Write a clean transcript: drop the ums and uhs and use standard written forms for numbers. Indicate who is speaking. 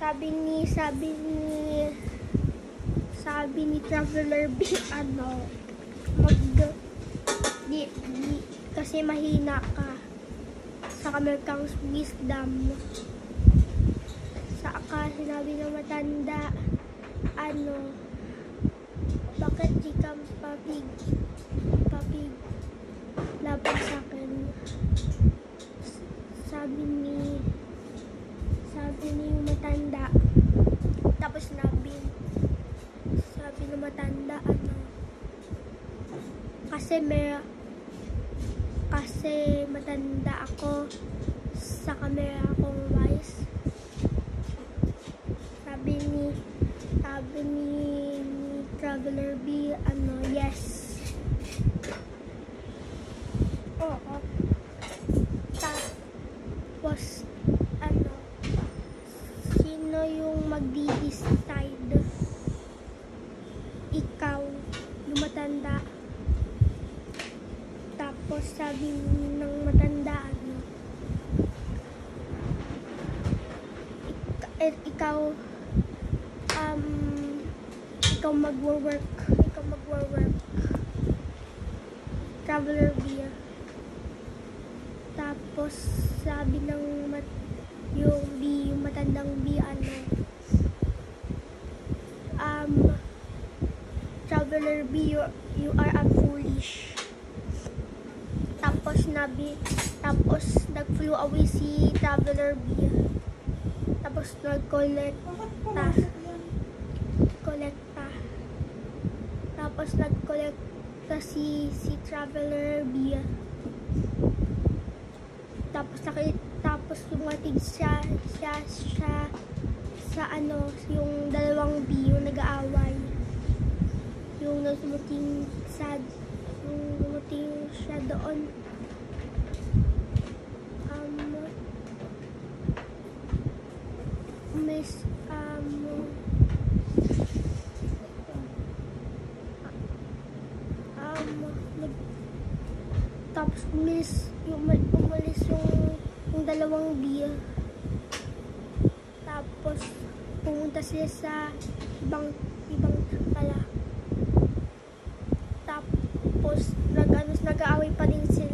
Speaker 1: sabi ni Traveler B, kasi mahina ka sa Amerikang wisdom. Saka sinabi ng matanda, bakit di ka papig laban sa akin? Sabi ni matanda. Tapos sabi ng matanda, kasi matanda ako, sa camera akong wise. Sabi ni Traveler B, yes. Oo. Tapos, sino yung magdi-decide? Ikaw, yung matanda. Tapos, sabi ng matanda, ikaw magwo-work. Traveler B. Tapos, sabi ng yung matandang B, Traveler B, you are a foolish. Tapos nag-flew away si Traveler B. Tapos nag-kolekta. Tapos nag-kolekta si Traveler B. Tapos dumating siya sa yung dalawang B, yung nag-aaway. Yung dumating siya doon. Tapos umalis yung dalawang B. Tapos pumunta sila sa ibang pala. Tapos nag-aaway pa din sila.